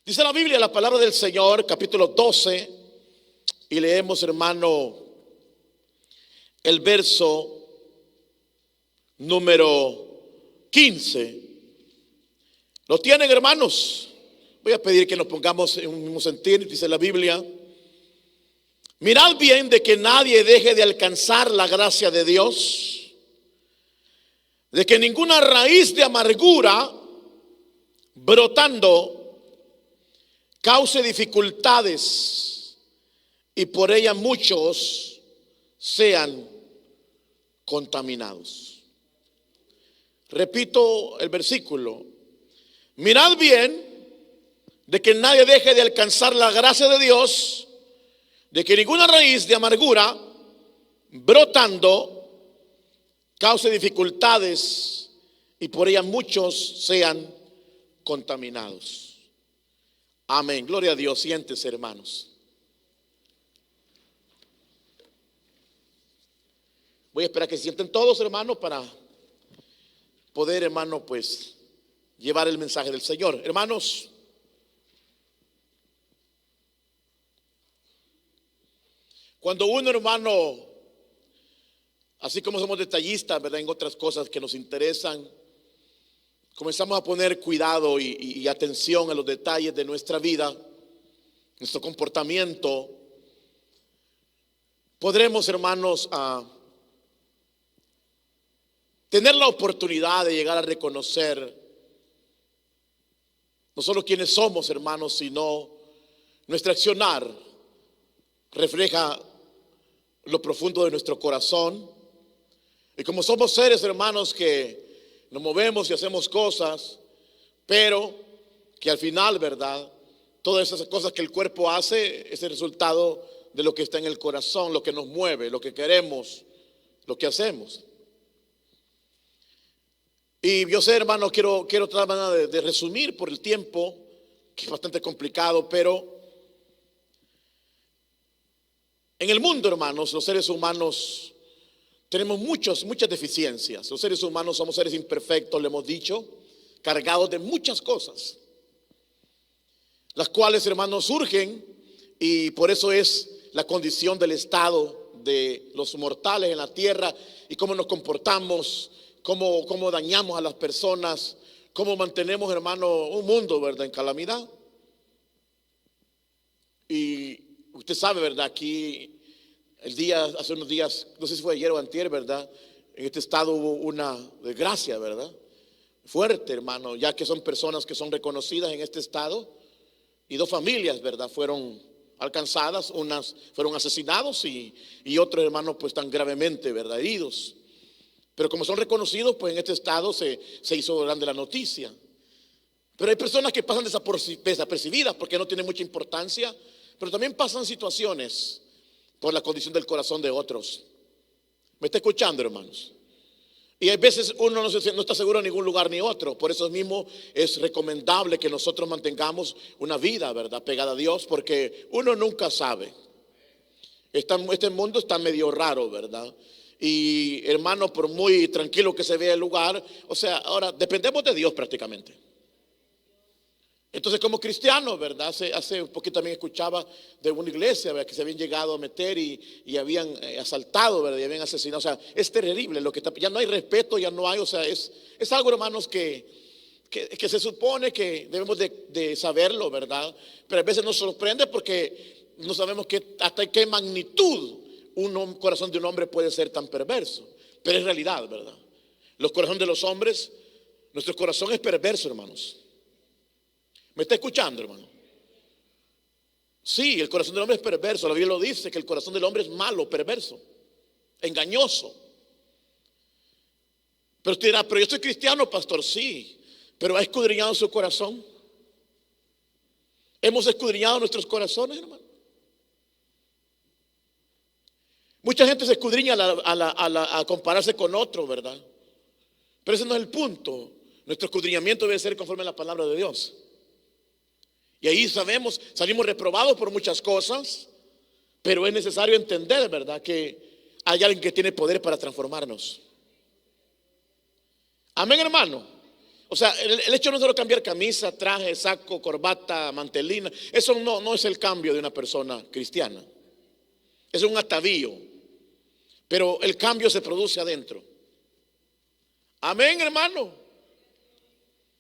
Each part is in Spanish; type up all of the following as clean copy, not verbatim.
Dice la Biblia, la palabra del Señor, capítulo 12, y leemos, hermano, el verso número 15. ¿Lo tienen, hermanos? Voy a pedir que nos pongamos en un mismo sentir. Dice la Biblia: mirad bien de que nadie deje de alcanzar la gracia de Dios, de que ninguna raíz de amargura brotando cause dificultades y por ella muchos sean contaminados. Repito el versículo: mirad bien de que nadie deje de alcanzar la gracia de Dios, de que ninguna raíz de amargura brotando cause dificultades y por ella muchos sean contaminados. Amén, gloria a Dios. Siéntese, hermanos. Voy a esperar que se sienten todos, hermanos, para poder, hermano, pues llevar el mensaje del Señor. Hermanos, cuando uno, hermano, así como somos detallistas, ¿verdad?, en otras cosas que nos interesan, comenzamos a poner cuidado y atención a los detalles de nuestra vida, nuestro comportamiento, podremos, hermanos, a tener la oportunidad de llegar a reconocer no solo quiénes somos, hermanos, sino nuestro accionar refleja lo profundo de nuestro corazón. Y como somos seres, hermanos, que nos movemos y hacemos cosas, pero que al final, ¿verdad?, todas esas cosas que el cuerpo hace es el resultado de lo que está en el corazón, lo que nos mueve, lo que queremos, lo que hacemos. Y yo sé, hermano, quiero tratar de resumir por el tiempo, que es bastante complicado, pero en el mundo, hermanos, los seres humanos tenemos muchas deficiencias. Los seres humanos somos seres imperfectos, le hemos dicho, cargados de muchas cosas, las cuales, hermanos, surgen, y por eso es la condición del estado de los mortales en la tierra, y cómo nos comportamos, cómo dañamos a las personas, cómo mantenemos, hermano, un mundo, ¿verdad?, en calamidad. Y usted sabe, ¿verdad?, aquí hace unos días, no sé si fue ayer o antier, ¿verdad?, en este estado hubo una desgracia, ¿verdad?, fuerte, hermano, ya que son personas que son reconocidas en este estado, y 2 familias, ¿verdad?, fueron alcanzadas, unas fueron asesinados y otros, hermanos, pues están gravemente, ¿verdad?, heridos. Pero como son reconocidos, pues en este estado se hizo grande la noticia. Pero hay personas que pasan desapercibidas porque no tienen mucha importancia, pero también pasan situaciones por la condición del corazón de otros. ¿Me está escuchando, hermanos? Y hay veces uno no está seguro en ningún lugar ni otro. Por eso mismo es recomendable que nosotros mantengamos una vida, ¿verdad?, pegada a Dios, porque uno nunca sabe. Este mundo está medio raro, ¿verdad? Y, hermano, por muy tranquilo que se vea el lugar, o sea, ahora dependemos de Dios prácticamente. Entonces, como cristianos, ¿verdad?, hace un poquito también escuchaba de una iglesia, ¿verdad?, que se habían llegado a meter y habían asaltado, ¿verdad?, y habían asesinado. O sea, es terrible lo que está, ya no hay respeto, ya no hay, o sea, es algo, hermanos, que se supone que debemos de saberlo, ¿verdad? Pero a veces nos sorprende porque no sabemos hasta qué magnitud un corazón de un hombre puede ser tan perverso. Pero es realidad, ¿verdad? Los corazones de los hombres, nuestro corazón es perverso, hermanos. ¿Me está escuchando, hermano? Sí, el corazón del hombre es perverso. La Biblia lo dice, que el corazón del hombre es malo, perverso, engañoso. Pero usted dirá: pero yo soy cristiano, pastor. Sí, pero ¿ha escudriñado su corazón? ¿Hemos escudriñado nuestros corazones, hermano? Mucha gente se escudriña a compararse con otro, ¿verdad? Pero ese no es el punto. Nuestro escudriñamiento debe ser conforme a la palabra de Dios. Y ahí salimos reprobados por muchas cosas, pero es necesario entender, ¿verdad?, que hay alguien que tiene poder para transformarnos. Amén, hermano. O sea, el hecho no es solo cambiar camisa, traje, saco, corbata, mantelina. Eso no es el cambio de una persona cristiana. Es un atavío. Pero el cambio se produce adentro. Amén, hermano.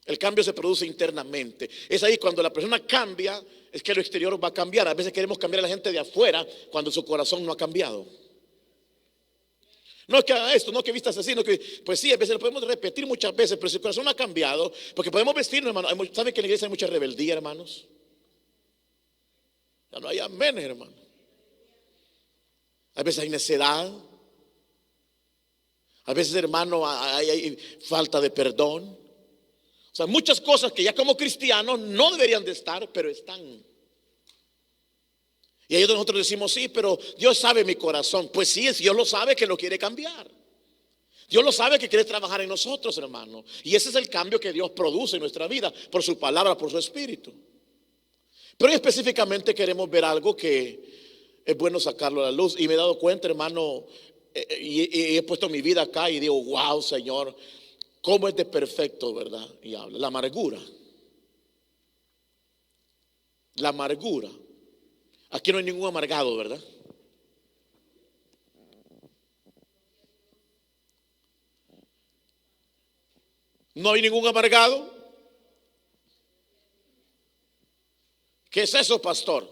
El cambio se produce internamente. Es ahí cuando la persona cambia, es que lo exterior va a cambiar. A veces queremos cambiar a la gente de afuera cuando su corazón no ha cambiado. No es que haga esto, no es que vistas así, no que, pues sí, a veces lo podemos repetir muchas veces, pero si el corazón no ha cambiado, porque podemos vestirnos, hermano. ¿Saben que en la iglesia hay mucha rebeldía, hermanos? Ya no hay amén, hermano. A veces hay necedad. A veces, hermano, hay falta de perdón. O sea, muchas cosas que ya como cristianos no deberían de estar, pero están. Y ahí es donde nosotros decimos, sí, pero Dios sabe mi corazón. Pues sí, Dios lo sabe que lo quiere cambiar. Dios lo sabe que quiere trabajar en nosotros, hermano. Y ese es el cambio que Dios produce en nuestra vida, por su palabra, por su espíritu. Pero hoy específicamente queremos ver algo que es bueno sacarlo a la luz. Y me he dado cuenta, hermano, y he puesto mi vida acá y digo, wow, Señor, cómo es de perfecto, ¿verdad? Y habla, la amargura. La amargura. Aquí no hay ningún amargado, ¿verdad? No hay ningún amargado. ¿Qué es eso, pastor?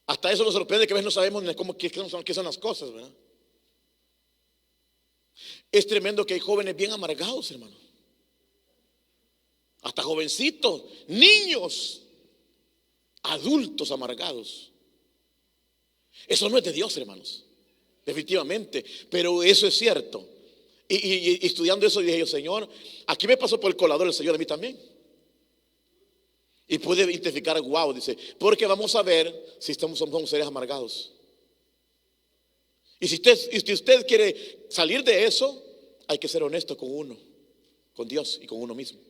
Hasta eso nos sorprende que a veces no sabemos ni qué son las cosas, ¿verdad? Es tremendo que hay jóvenes bien amargados, hermano. Hasta jovencitos, niños, adultos amargados. Eso no es de Dios, hermanos, definitivamente, pero eso es cierto. Y estudiando eso dije yo, Señor, aquí me pasó por el colador el Señor a mí también. Y pude identificar, wow, dice, porque vamos a ver si somos seres amargados. Y si usted quiere salir de eso, hay que ser honesto con uno, con Dios y con uno mismo.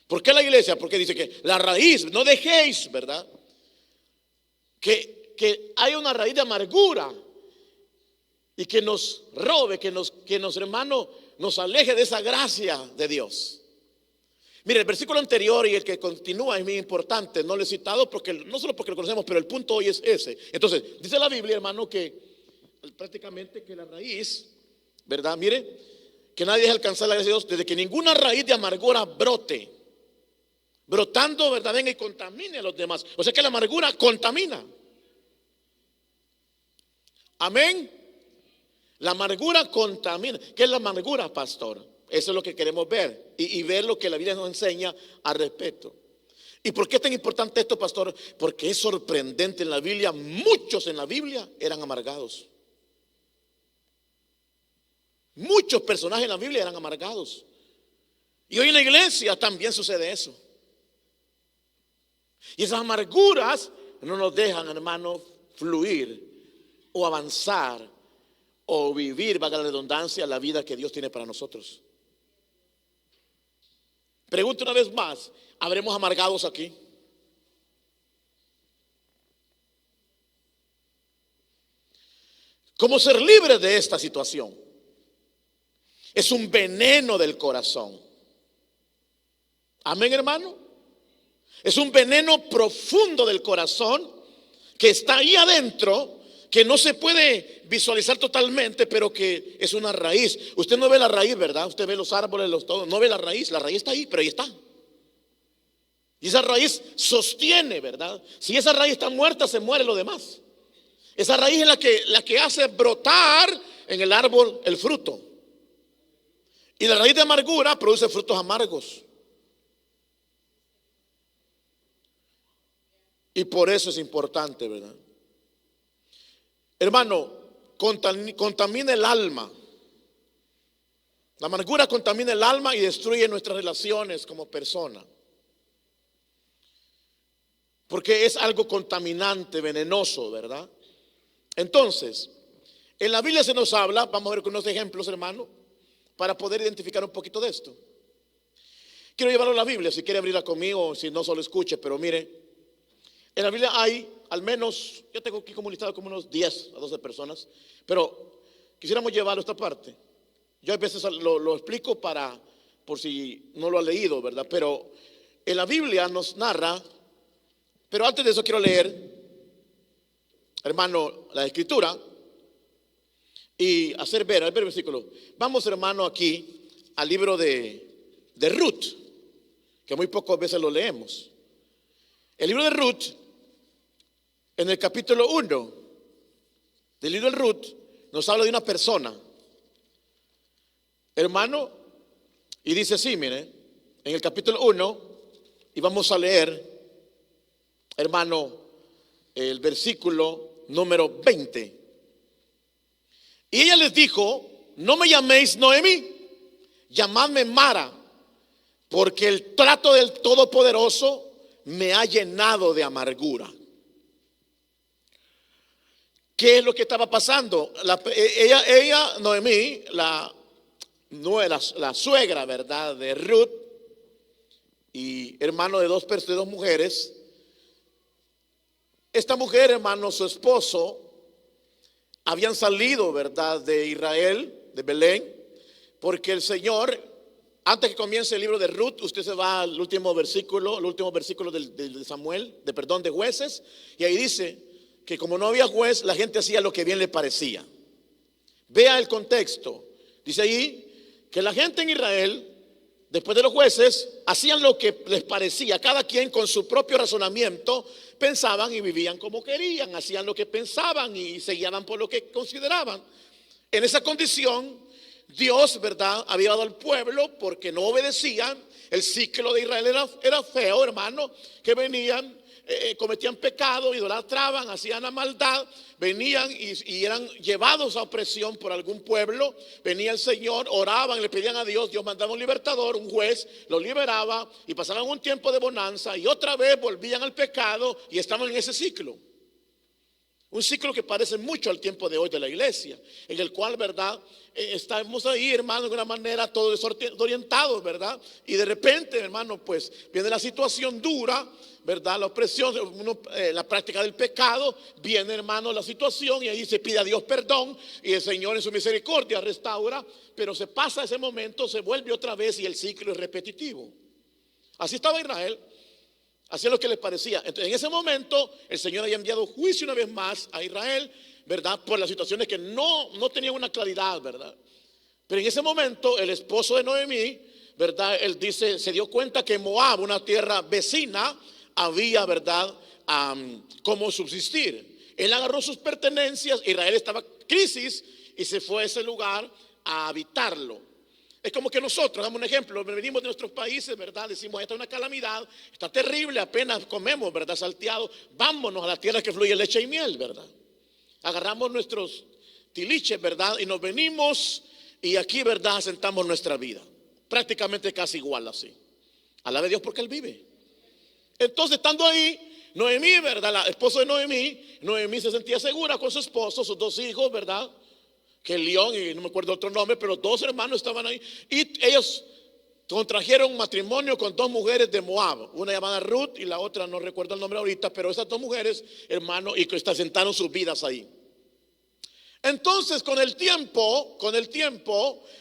¿Por qué la iglesia? Porque dice que la raíz, no dejéis, ¿verdad? Que hay una raíz de amargura y que nos robe, que nos hermano, nos aleje de esa gracia de Dios. Mire, el versículo anterior y el que continúa es muy importante. No lo he citado porque, no solo porque lo conocemos, pero el punto hoy es ese. Entonces, dice la Biblia, hermano, que prácticamente que la raíz, ¿verdad? Mire, que nadie deje alcanzar la gracia de Dios desde que ninguna raíz de amargura brote. Brotando, ¿verdad? Venga y contamine a los demás. O sea que la amargura contamina. Amén. La amargura contamina. ¿Qué es la amargura, pastor? Eso es lo que queremos ver y ver lo que la Biblia nos enseña al respecto. ¿Y por qué es tan importante esto, pastor? Porque es sorprendente en la Biblia. Muchos en la Biblia eran amargados. Muchos personajes en la Biblia eran amargados. Y hoy en la iglesia también sucede eso. Y esas amarguras no nos dejan, hermano, fluir o avanzar o vivir, valga la redundancia, la vida que Dios tiene para nosotros. Pregunto una vez más, ¿habremos amargados aquí? ¿Cómo ser libres de esta situación? Es un veneno del corazón. Amén, hermano. Es un veneno profundo del corazón que está ahí adentro, que no se puede visualizar totalmente, pero que es una raíz. Usted no ve la raíz, ¿verdad? Usted ve los árboles, todo, no ve la raíz está ahí, pero ahí está. Y esa raíz sostiene, ¿verdad? Si esa raíz está muerta, se muere lo demás. Esa raíz es la que hace brotar en el árbol el fruto. Y la raíz de amargura produce frutos amargos. Y por eso es importante, ¿verdad? Hermano, contamina el alma. La amargura contamina el alma y destruye nuestras relaciones como persona. Porque es algo contaminante, venenoso, ¿verdad? Entonces, en la Biblia se nos habla, vamos a ver con unos ejemplos, hermano, para poder identificar un poquito de esto. Quiero llevarlo a la Biblia, si quiere abrirla conmigo, si no solo escuche, pero mire, en la Biblia hay al menos, yo tengo aquí como listado como unos 10 a 12 personas, pero quisiéramos llevarlo a esta parte. Yo a veces lo explico por si no lo ha leído, ¿verdad? Pero en la Biblia nos narra, pero antes de eso quiero leer, hermano, la escritura y hacer ver el versículo. Vamos, hermano, aquí al libro de Ruth, que muy pocas veces lo leemos. El libro de Ruth, en el capítulo 1 del libro de Ruth, nos habla de una persona, hermano, y dice así, mire, en el capítulo 1, y vamos a leer, hermano, el versículo número 20. Y ella les dijo: no me llaméis Noemí, llamadme Mara, porque el trato del Todopoderoso me ha llenado de amargura. ¿Qué es lo que estaba pasando? Ella, Noemí, la suegra, ¿verdad?, de Ruth, y hermano de dos mujeres. Esta mujer, hermano, su esposo, habían salido, ¿verdad?, de Israel, de Belén, porque el Señor, antes que comience el libro de Ruth, usted se va al último versículo, de Samuel, de Jueces, y ahí dice que como no había juez, la gente hacía lo que bien le parecía. Vea el contexto. Dice ahí que la gente en Israel, después de los jueces, hacían lo que les parecía. Cada quien con su propio razonamiento pensaban y vivían como querían, hacían lo que pensaban y se guiaban por lo que consideraban. En esa condición, Dios, ¿verdad?, había dado al pueblo porque no obedecían. El ciclo de Israel era feo, hermano, que venían, cometían pecado, idolatraban, hacían la maldad, venían y eran llevados a opresión por algún pueblo. Venía el Señor, oraban, le pedían a Dios, Dios mandaba un libertador, un juez, los liberaba y pasaban un tiempo de bonanza y otra vez volvían al pecado y estaban en ese ciclo. Un ciclo que parece mucho al tiempo de hoy de la iglesia, en el cual, ¿verdad?, estamos ahí, hermano, de una manera todos desorientados, ¿verdad? Y de repente, hermano, pues viene la situación dura, ¿verdad?, la opresión, la práctica del pecado. Viene, hermano, la situación y ahí se pide a Dios perdón y el Señor en su misericordia restaura, pero se pasa ese momento, se vuelve otra vez y el ciclo es repetitivo. Así estaba Israel. Hacía lo que les parecía. Entonces, en ese momento el Señor había enviado juicio una vez más a Israel, ¿verdad?, por las situaciones que no tenían una claridad, ¿verdad? Pero en ese momento el esposo de Noemí, ¿verdad?, él dice, se dio cuenta que Moab, una tierra vecina, había, ¿verdad?, cómo subsistir. Él agarró sus pertenencias. Israel estaba en crisis y se fue a ese lugar a habitarlo. Es como que nosotros, damos un ejemplo, venimos de nuestros países, ¿verdad? Decimos, esta es una calamidad, está terrible, apenas comemos, ¿verdad?, salteado. Vámonos a la tierra que fluye leche y miel, ¿verdad? Agarramos nuestros tiliches, ¿verdad?, y nos venimos y aquí, ¿verdad?, asentamos nuestra vida. Prácticamente casi igual así. Alabe a Dios porque Él vive. Entonces, estando ahí, Noemí, ¿verdad?, la esposa de Noemí se sentía segura con su esposo, sus dos hijos, ¿verdad?, que León y no me acuerdo otro nombre, pero dos hermanos estaban ahí. Y ellos contrajeron matrimonio con dos mujeres de Moab, una llamada Ruth y la otra no recuerdo el nombre ahorita, pero esas dos mujeres, hermano, y que asentaron sus vidas ahí. Entonces, con el tiempo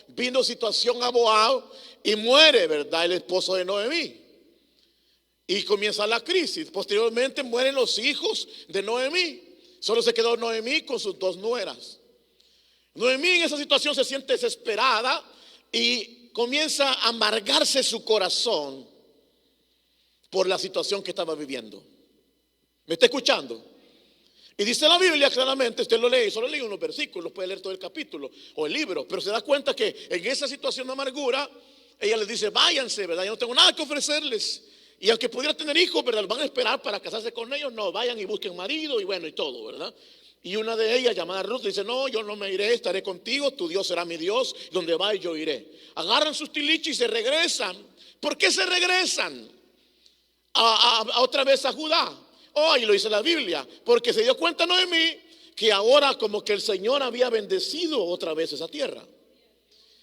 vino situación a Moab y muere, ¿verdad?, el esposo de Noemí. Y comienza la crisis. Posteriormente mueren los hijos de Noemí. Solo se quedó Noemí con sus dos nueras. Noemí en esa situación se siente desesperada y comienza a amargarse su corazón por la situación que estaba viviendo. ¿Me está escuchando? Y dice la Biblia claramente, usted lo lee, solo lee unos versículos, puede leer todo el capítulo o el libro, pero se da cuenta que en esa situación de amargura, ella les dice, váyanse, ¿verdad? Yo no tengo nada que ofrecerles. Y aunque pudiera tener hijos, ¿verdad?, van a esperar para casarse con ellos. No, vayan y busquen marido y bueno, y todo, ¿verdad? Y una de ellas, llamada Ruth, dice, no, yo no me iré, estaré contigo, tu Dios será mi Dios, donde vaya yo iré. Agarran sus tiliches y se regresan. ¿Por qué se regresan? Otra vez a Judá. Y lo dice la Biblia, porque se dio cuenta Noemí que ahora como que el Señor había bendecido otra vez esa tierra.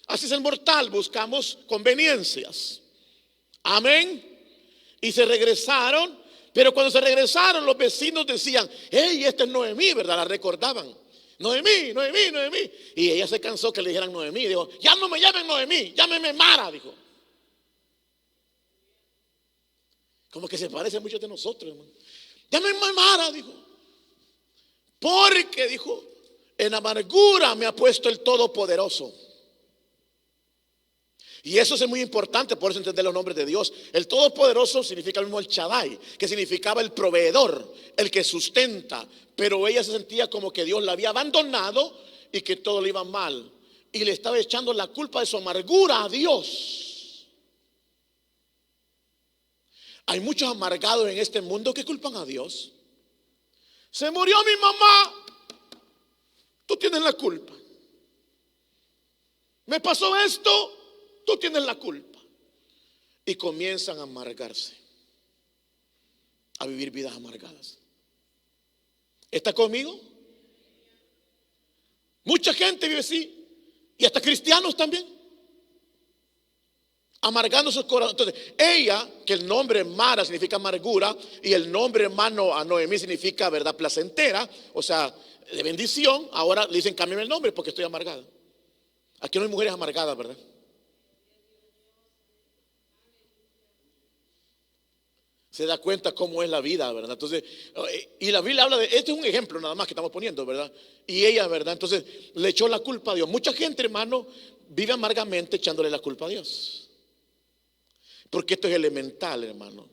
Así es el mortal, buscamos conveniencias. Amén. Y se regresaron. Pero cuando se regresaron, los vecinos decían, hey, esta es Noemí, ¿verdad? La recordaban. Noemí, Noemí, Noemí. Y ella se cansó que le dijeran Noemí. Dijo, ya no me llamen Noemí, llámeme Mara, dijo. Como que se parece a muchos de nosotros, hermano. Llámeme Mara, dijo. Porque, dijo, en amargura me ha puesto el Todopoderoso. Y eso es muy importante, por eso entender los nombres de Dios. El Todopoderoso significa lo mismo el Shaddai, que significaba el proveedor, el que sustenta. Pero ella se sentía como que Dios la había abandonado y que todo le iba mal. Y le estaba echando la culpa de su amargura a Dios. Hay muchos amargados en este mundo que culpan a Dios. Se murió mi mamá, tú tienes la culpa. Me pasó esto, tú tienes la culpa. Y comienzan a amargarse, a vivir vidas amargadas. ¿Está conmigo? Mucha gente vive así, y hasta cristianos también, amargando sus corazones. Entonces, ella, que el nombre Mara significa amargura, y el nombre hermano a Noemí significa verdad placentera, o sea, de bendición. Ahora le dicen cámbiame el nombre porque estoy amargada. Aquí no hay mujeres amargadas, ¿verdad? Se da cuenta cómo es la vida, ¿verdad? Entonces, y la Biblia habla de, este es un ejemplo nada más que estamos poniendo, ¿verdad? Y ella, ¿verdad? Entonces, le echó la culpa a Dios. Mucha gente, hermano, vive amargamente echándole la culpa a Dios. Porque esto es elemental, hermano.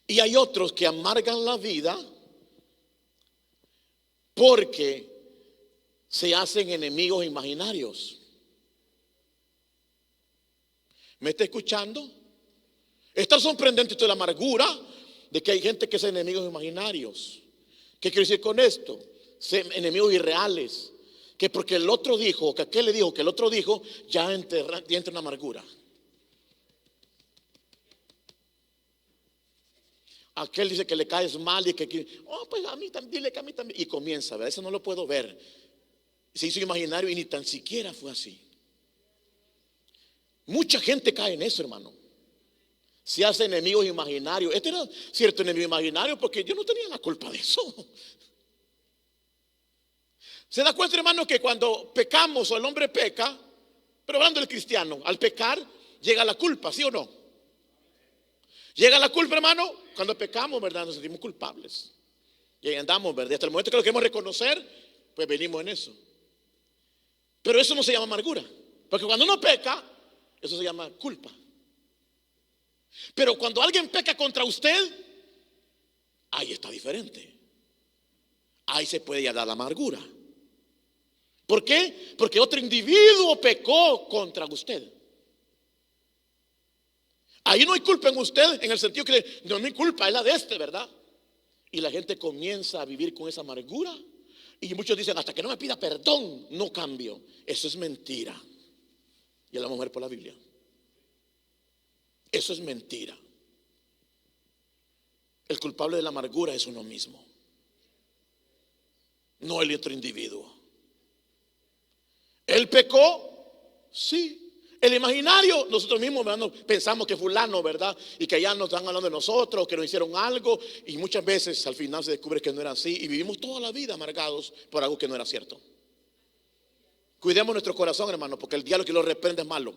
Y hay otros que amargan la vida porque se hacen enemigos imaginarios. ¿Me está escuchando? Está sorprendente esto de la amargura, de que hay gente que es enemigos imaginarios. ¿Qué quiere decir con esto? Enemigos irreales. Que porque el otro dijo, que aquel le dijo, que el otro dijo, ya entra en amargura. Aquel dice que le caes mal y que, oh, pues a mí también, dile que a mí también. Y comienza, ¿verdad? Eso no lo puedo ver. Se hizo imaginario y ni tan siquiera fue así. Mucha gente cae en eso, hermano. Se hace enemigos imaginarios. Este era cierto enemigo imaginario porque yo no tenía la culpa de eso. Se da cuenta, hermano, que cuando pecamos o el hombre peca, pero hablando del cristiano, al pecar llega la culpa, ¿sí o no? Llega la culpa, hermano, cuando pecamos, ¿verdad? Nos sentimos culpables. Y ahí andamos, ¿verdad? Hasta el momento que lo queremos reconocer, pues venimos en eso. Pero eso no se llama amargura. Porque cuando uno peca, eso se llama culpa. Pero cuando alguien peca contra usted, ahí está diferente. Ahí se puede llamar la amargura. ¿Por qué? Porque otro individuo pecó contra usted. Ahí no hay culpa en usted, en el sentido que no es mi culpa, es la de este, ¿verdad? Y la gente comienza a vivir con esa amargura. Y muchos dicen, hasta que no me pida perdón, no cambio. Eso es mentira. Y la mujer por la Biblia. Eso es mentira. El culpable de la amargura es uno mismo, no el otro individuo. Él pecó, sí. El imaginario, nosotros mismos pensamos que fulano, ¿verdad? Y que allá nos están hablando de nosotros, que nos hicieron algo. Y muchas veces al final se descubre que no era así. Y vivimos toda la vida amargados por algo que no era cierto. Cuidemos nuestro corazón, hermano, porque el diablo que lo reprende es malo.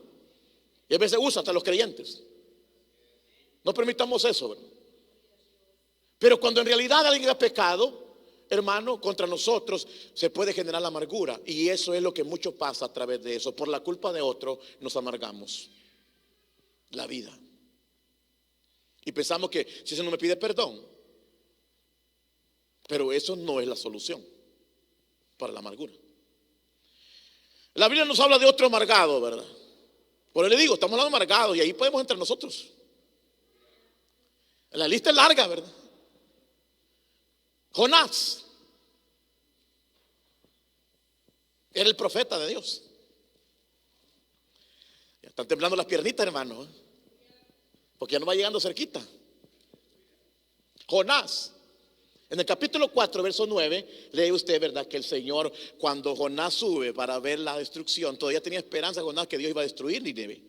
Y a veces usa hasta los creyentes. No permitamos eso, ¿verdad? Pero cuando en realidad alguien ha pecado, hermano, contra nosotros, se puede generar la amargura. Y eso es lo que mucho pasa a través de eso. Por la culpa de otro nos amargamos la vida. Y pensamos que si ese no me pide perdón. Pero eso no es la solución para la amargura. La Biblia nos habla de otro amargado, ¿verdad? Por eso le digo, estamos hablando de amargados y ahí podemos entrar nosotros. La lista es larga, ¿verdad? Jonás era el profeta de Dios. Ya están temblando las piernitas, hermano, ¿eh? Porque ya no va llegando cerquita. Jonás, en el capítulo 4, verso 9, lee usted, ¿verdad? Que el Señor, cuando Jonás sube para ver la destrucción, todavía tenía esperanza Jonás que Dios iba a destruir Nínive,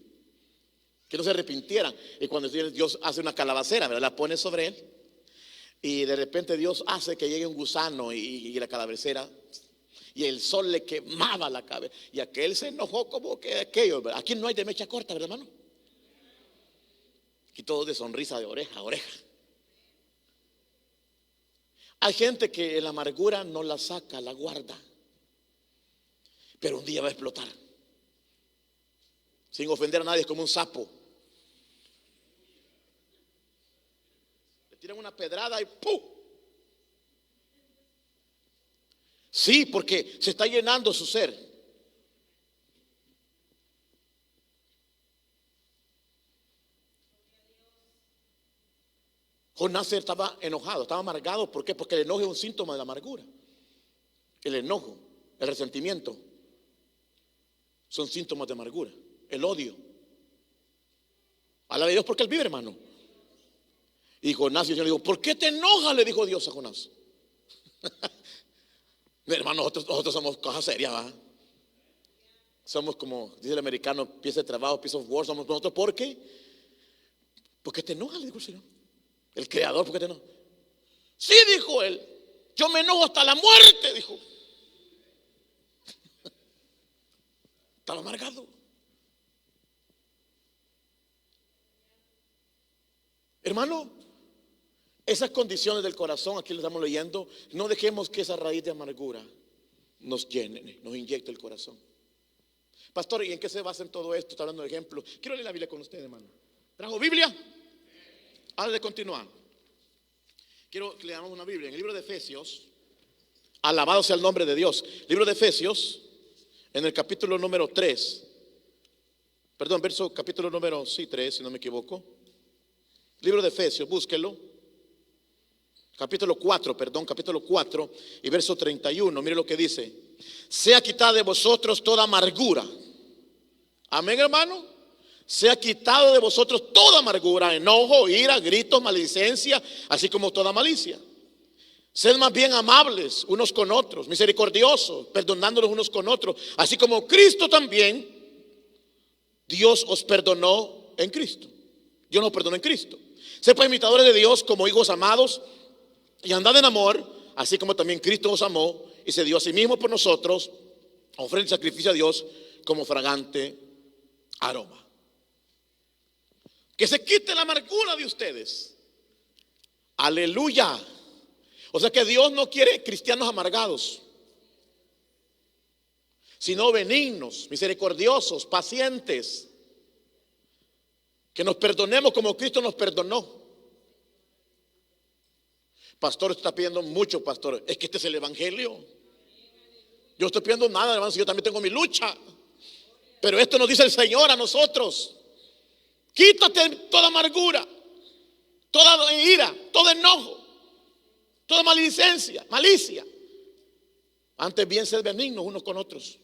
que no se arrepintieran. Y cuando Dios hace una calabacera, ¿verdad? La pone sobre él. y de repente Dios hace que llegue un gusano y la calabacera, y el sol le quemaba la cabeza, y aquel se enojó como que aquello, ¿verdad? Aquí no hay de mecha corta, ¿verdad, hermano? Aquí todo de sonrisa de oreja a oreja. Hay gente que la amargura no la saca, la guarda, pero un día va a explotar. Sin ofender a nadie, es como un sapo. Le tiran una pedrada y ¡pum! Sí, porque se está llenando su ser. Jonás estaba enojado, estaba amargado. ¿Por qué? Porque el enojo es un síntoma de la amargura. El enojo, el resentimiento son síntomas de amargura. El odio. Alaba a Dios porque él vive, hermano. Y Jonás, y el Señor le dijo: ¿por qué te enojas? Le dijo Dios a Jonás. Hermano, nosotros somos cosas serias, ¿verdad? Somos como dice el americano, piece de trabajo, piece of work. Somos nosotros. ¿Por qué? ¿Por qué te enojas? Le dijo el Señor. El Creador, ¿por qué te enojas? Sí, dijo él, yo me enojo hasta la muerte, dijo. Estaba amargado. Hermano, esas condiciones del corazón, aquí lo estamos leyendo, no dejemos que esa raíz de amargura nos llene, nos inyecte el corazón. Pastor, ¿y en qué se basa en todo esto? Está hablando de ejemplos. Quiero leer la Biblia con usted, hermano. ¿Trajo Biblia? Antes de continuar, quiero que leamos una Biblia en el libro de Efesios. Alabado sea el nombre de Dios. Libro de Efesios, en el capítulo número 3. Perdón, capítulo número 3, si no me equivoco. Libro de Efesios, búsquelo. Capítulo 4 y verso 31. Mire lo que dice: sea quitada de vosotros toda amargura. Amén, hermano. Sea quitado de vosotros toda amargura, enojo, ira, gritos, maledicencia, así como toda malicia. Sed más bien amables unos con otros, misericordiosos, perdonándonos unos con otros, así como Cristo también, Dios os perdonó en Cristo. Dios nos perdonó en Cristo. Sed pues imitadores de Dios como hijos amados, y andad en amor, así como también Cristo os amó y se dio a sí mismo por nosotros, ofrenda y sacrificio a Dios como fragante aroma. Que se quite la amargura de ustedes. Aleluya. O sea que Dios no quiere cristianos amargados, sino benignos, misericordiosos, pacientes. Que nos perdonemos como Cristo nos perdonó. Pastor, usted está pidiendo mucho, pastor. Es que este es el evangelio. Yo no estoy pidiendo nada, hermano, si yo también tengo mi lucha. Pero esto nos dice el Señor a nosotros: quítate toda amargura, toda ira, todo enojo, toda maledicencia, malicia. Antes bien ser benignos unos con otros.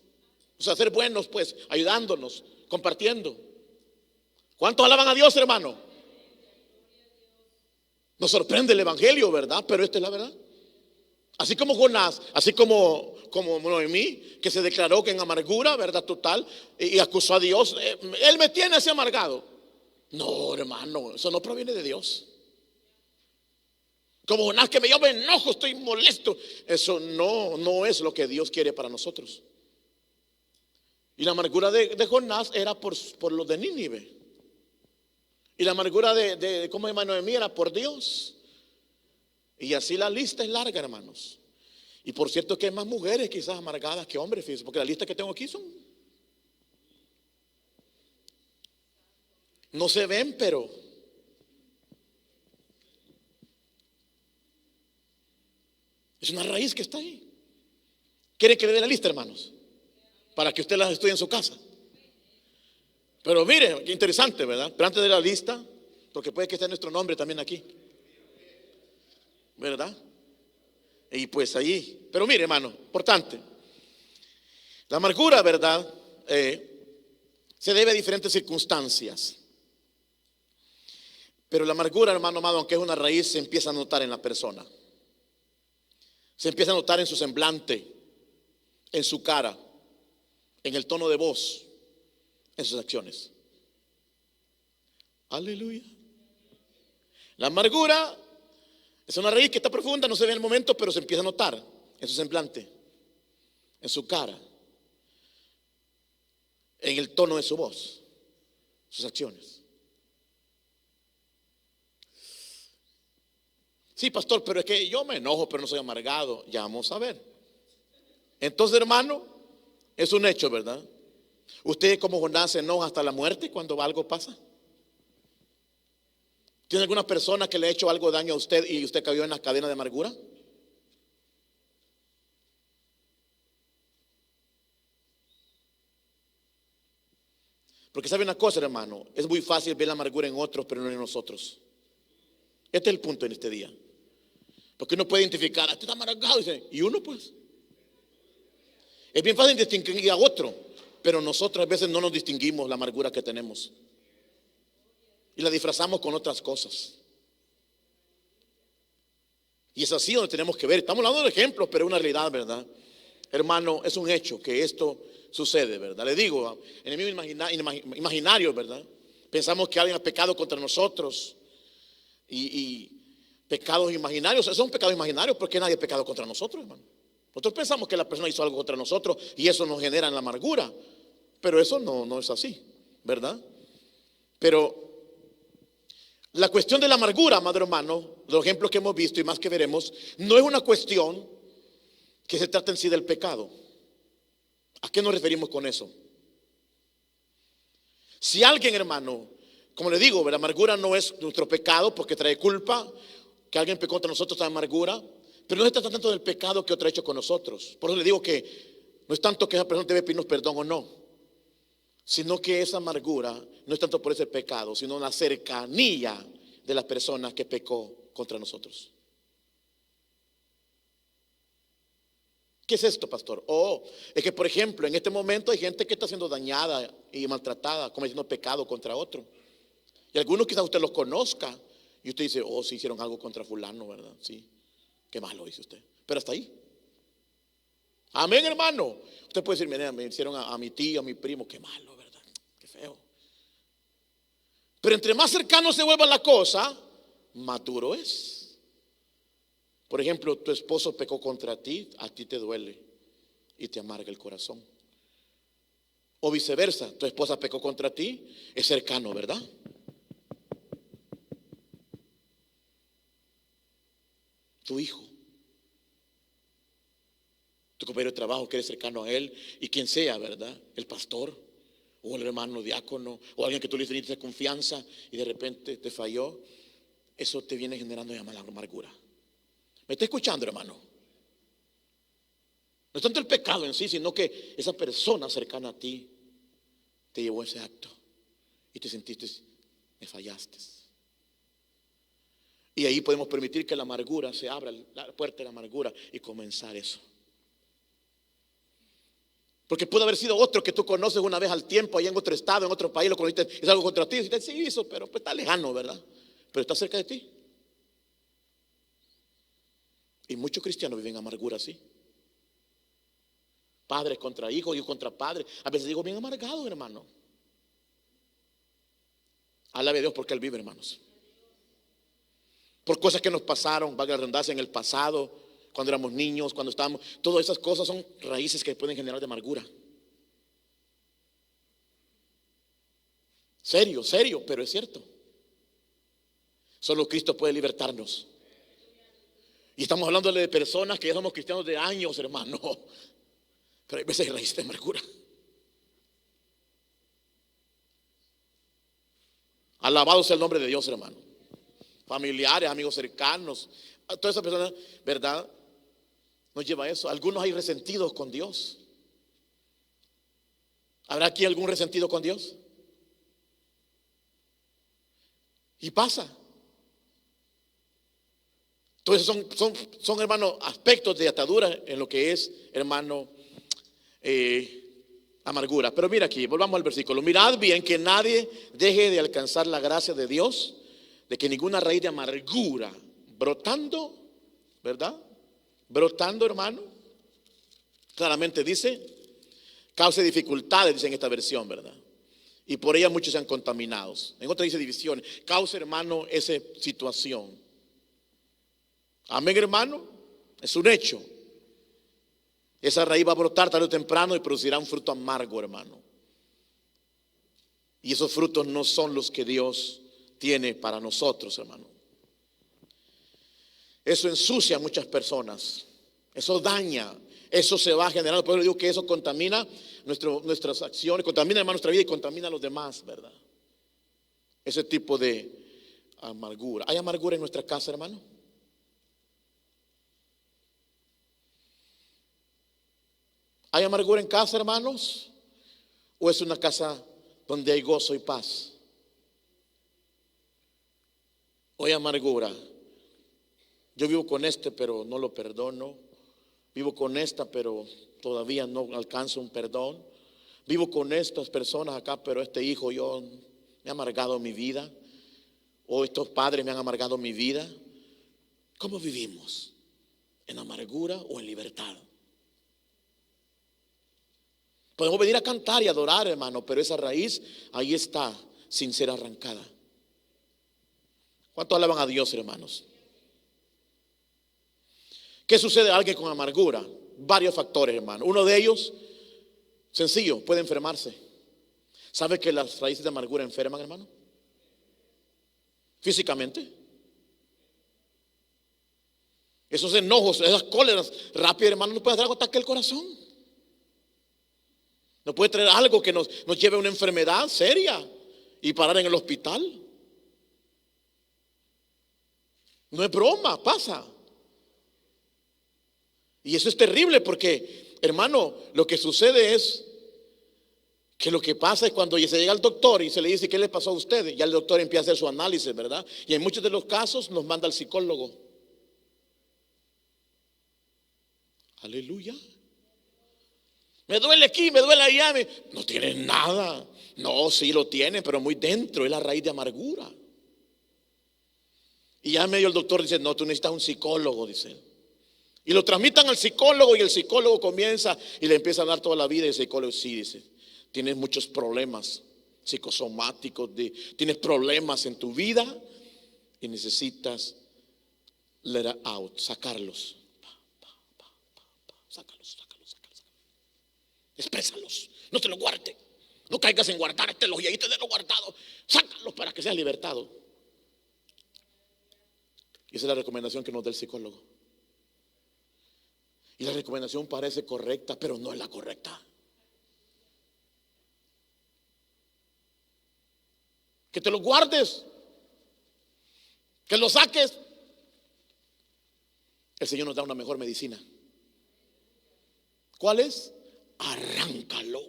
O sea, ser buenos, pues, ayudándonos, compartiendo. ¿Cuántos alaban a Dios, hermano? Nos sorprende el evangelio, ¿verdad? Pero esta es la verdad. Así como Jonás, así como Noemí, que se declaró que en amargura, verdad, total, y acusó a Dios. Él me tiene así amargado. No, hermano, eso no proviene de Dios. Como Jonás, que yo me enojo, estoy molesto. Eso no es lo que Dios quiere para nosotros. Y la amargura de Jonás era por los de Nínive. Y la amargura de ¿cómo se llama? Noemí era por Dios. Y así la lista es larga, hermanos. Y por cierto que hay más mujeres quizás amargadas que hombres, fíjense, porque la lista que tengo aquí no se ven, pero es una raíz que está ahí. ¿Quiere que le dé la lista, hermanos? Para que usted las estudie en su casa. Pero mire, qué interesante, ¿verdad? Pero antes de la lista, porque puede que esté nuestro nombre también aquí, ¿verdad? Y pues ahí, pero mire, hermano, importante. La amargura, ¿verdad? Se debe a diferentes circunstancias. Pero la amargura, hermano amado, aunque es una raíz, se empieza a notar en la persona. Se empieza a notar en su semblante, en su cara, en el tono de voz, en sus acciones. Aleluya. La amargura Es una raíz que está profunda, no se ve en el momento, pero se empieza a notar en su semblante, en su cara, en el tono de su voz, sus acciones. Sí, pastor, pero es que yo me enojo, pero no soy amargado. Ya vamos a ver. Entonces, hermano, es un hecho, ¿verdad? Usted como Jonás se enoja hasta la muerte cuando algo pasa. ¿Tiene alguna persona que le ha hecho algo de daño a usted y usted cayó en la cadena de amargura? Porque sabe una cosa, hermano, es muy fácil ver la amargura en otros, pero no en nosotros. Este es el punto en este día. Porque uno puede identificar, este está amargado, y uno pues. Es bien fácil distinguir a otro, pero nosotros a veces no nos distinguimos la amargura que tenemos. Y la disfrazamos con otras cosas. Y es así donde tenemos que ver. Estamos hablando de ejemplos, pero es una realidad, ¿verdad? Hermano, es un hecho que esto sucede, ¿verdad? Le digo, enemigo imaginario, ¿verdad? Pensamos que alguien ha pecado contra nosotros. Y pecados imaginarios, esos son pecados imaginarios porque nadie ha pecado contra nosotros, hermano. Nosotros pensamos que la persona hizo algo contra nosotros y eso nos genera en la amargura. Pero eso no es así, ¿verdad? Pero la cuestión de la amargura, amado hermano, los ejemplos que hemos visto y más que veremos, no es una cuestión que se trata en sí del pecado. ¿A qué nos referimos con eso? Si alguien, hermano, como le digo, la amargura no es nuestro pecado porque trae culpa, que alguien pecó contra nosotros trae amargura, pero no se trata tanto del pecado que otro ha hecho con nosotros. Por eso le digo que no es tanto que esa persona debe pedirnos perdón o no, sino que esa amargura no es tanto por ese pecado, sino la cercanía de la persona que pecó contra nosotros. ¿Qué es esto, pastor? Es que por ejemplo en este momento hay gente que está siendo dañada y maltratada, cometiendo pecado contra otro. Y algunos quizás usted los conozca y usted dice, sí hicieron algo contra fulano, ¿verdad? Sí, qué malo dice usted. Pero hasta ahí. Amén, hermano. Usted puede decir, mira, me hicieron a mi tío, a mi primo, qué malo, ¿verdad? Qué feo. Pero entre más cercano se vuelva la cosa, más duro es. Por ejemplo, tu esposo pecó contra ti, a ti te duele y te amarga el corazón. O viceversa, tu esposa pecó contra ti, es cercano, ¿verdad? Tu hijo, tu compañero de trabajo que eres cercano a él y quien sea, ¿verdad? El pastor o el hermano diácono o alguien que tú le tienes confianza y de repente te falló, eso te viene generando la amargura. ¿Me está escuchando, hermano? No es tanto el pecado en sí, sino que esa persona cercana a ti te llevó a ese acto y te sentiste, me fallaste. Y ahí podemos permitir que la amargura se abra, la puerta de la amargura y comenzar eso. Porque pudo haber sido otro que tú conoces una vez al tiempo, allá en otro estado, en otro país, lo conociste, es algo contra ti, y dices, sí hizo, pero pues está lejano, ¿verdad? Pero está cerca de ti. Y muchos cristianos viven amargura así. Padres contra hijos, hijos contra padres. A veces digo bien amargado, hermano. Alabe a Dios porque Él vive, hermanos. Por cosas que nos pasaron, valga la redundancia, en el pasado, cuando éramos niños, cuando estábamos. Todas esas cosas son raíces que pueden generar de amargura. Serio, serio, pero es cierto. Solo Cristo puede libertarnos. Y estamos hablándole de personas que ya somos cristianos de años, hermano. Pero hay veces hay raíces de amargura. Alabado sea el nombre de Dios, hermano. Familiares, amigos cercanos, todas esas personas, ¿verdad? Nos lleva a eso. Algunos hay resentidos con Dios. ¿Habrá aquí algún resentido con Dios? Y pasa. Entonces son hermano, aspectos de atadura en lo que es, hermano, amargura. Pero mira aquí, volvamos al versículo. Mirad bien que nadie deje de alcanzar la gracia de Dios, de que ninguna raíz de amargura brotando, ¿verdad? Brotando, hermano, claramente dice, cause dificultades, dice en esta versión, ¿verdad? Y por ella muchos sean contaminados. En otra dice divisiones. Causa, hermano, esa situación. Amén, hermano. Es un hecho. Esa raíz va a brotar tarde o temprano y producirá un fruto amargo, hermano. Y esos frutos no son los que Dios tiene para nosotros, hermano. Eso ensucia a muchas personas. Eso daña. Eso se va generando. Por eso digo que eso contamina nuestras acciones, contamina, hermano, nuestra vida y contamina a los demás, ¿verdad? Ese tipo de amargura. ¿Hay amargura en nuestra casa, hermano? ¿Hay amargura en casa, hermanos? ¿O es una casa donde hay gozo y paz? ¿O hay amargura? Yo vivo con pero no lo perdono. Vivo con esta, pero todavía no alcanzo un perdón. Vivo con estas personas acá, pero este hijo me ha amargado mi vida. O estos padres me han amargado mi vida. ¿Cómo vivimos? ¿En amargura o en libertad? Podemos venir a cantar y adorar, hermano, pero esa raíz ahí está, sin ser arrancada. ¿Cuántos alaban a Dios, hermanos? ¿Qué sucede a alguien con amargura? Varios factores, hermano. Uno de ellos, sencillo, puede enfermarse. ¿Sabe que las raíces de amargura enferman, hermano? Físicamente. Esos enojos, esas cóleras rápidas, hermano, no puede hacer algo ataque al corazón. No puede traer algo que nos lleve a una enfermedad seria y parar en el hospital. No es broma, pasa. Y eso es terrible porque, hermano, lo que sucede es que lo que pasa es cuando se llega al doctor y se le dice: ¿qué le pasó a usted? Ya el doctor empieza a hacer su análisis, ¿verdad? Y en muchos de los casos nos manda al psicólogo. Aleluya. Me duele aquí, me duele allá. No tienes nada. No, sí lo tiene, pero muy dentro. Es la raíz de amargura. Y ya medio el doctor dice: no, tú necesitas un psicólogo, dice. Y lo transmitan al psicólogo y el psicólogo comienza y le empieza a dar toda la vida. Y el psicólogo sí dice: tienes muchos problemas psicosomáticos, tienes problemas en tu vida y necesitas let it out, sacarlos. Sácalos. Exprésalos, no te lo guardes. No caigas en guardártelos y ahí te lo guardado. Sácalos para que seas libertado. Y esa es la recomendación que nos da el psicólogo. Y la recomendación parece correcta, pero no es la correcta. Que te lo guardes, que lo saques. El Señor nos da una mejor medicina. ¿Cuál es? Arráncalo.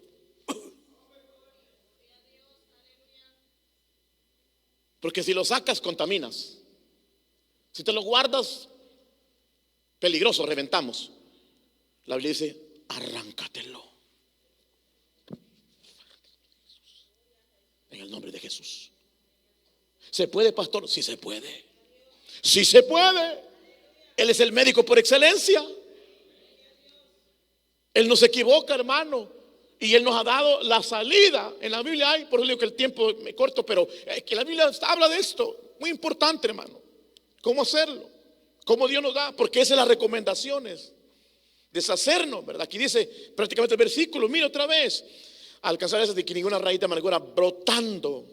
Porque si lo sacas, contaminas. Si te lo guardas, peligroso, reventamos. La Biblia dice: arráncatelo. En el nombre de Jesús. ¿Se puede, pastor? Sí se puede. Sí se puede. Él es el médico por excelencia. Él no se equivoca, hermano. Y Él nos ha dado la salida. En la Biblia hay, por eso digo que el tiempo me corto, pero que la Biblia habla de esto. Muy importante, hermano. ¿Cómo hacerlo? ¿Cómo Dios nos da? Porque esas son las recomendaciones. Deshacernos, ¿verdad? Aquí dice prácticamente el versículo. Mira otra vez. Alcanzar eso de que ninguna raíz de amargura brotando.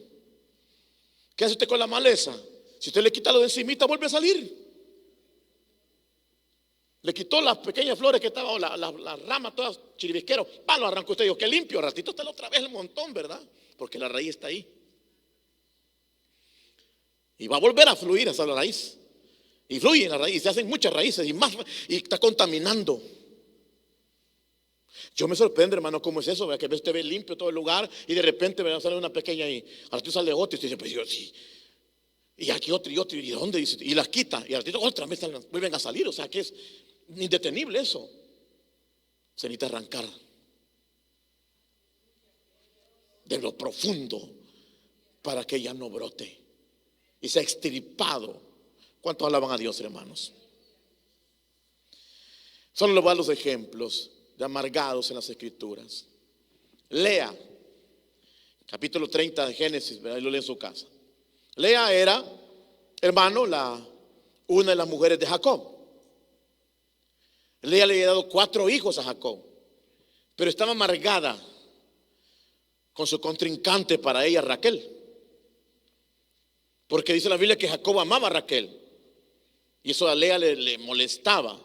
¿Qué hace usted con la maleza? Si usted le quita lo de encimita, vuelve a salir. Le quitó las pequeñas flores que estaban, la rama todas chiribisquero. Lo arrancó usted y dijo: qué limpio, ratito está otra vez el montón, ¿verdad? Porque la raíz está ahí. Y va a volver a fluir hasta la raíz. Y fluye en la raíz, se hacen muchas raíces y más, y está contaminando. Yo me sorprendo, hermano, cómo es eso, ¿verdad? Que usted ve limpio todo el lugar y de repente me sale una pequeña y al ratito sale otra y usted dice: pues yo sí. Y aquí otro, ¿y dónde? Dice, y las quita y al ratito otra vez vuelven a salir. O sea que es indetenible eso. Se necesita arrancar de lo profundo para que ya no brote y sea extirpado. ¿Cuántos alaban a Dios, hermanos? Solo les voy a dar los ejemplos de amargados en las Escrituras. Lea capítulo 30 de Génesis, ¿verdad? Y lo lee en su casa. Lea era, hermano, una de las mujeres de Jacob. Lea le había dado 4 hijos a Jacob, pero estaba amargada con su contrincante para ella, Raquel. Porque dice la Biblia que Jacob amaba a Raquel. Y eso a Lea le molestaba.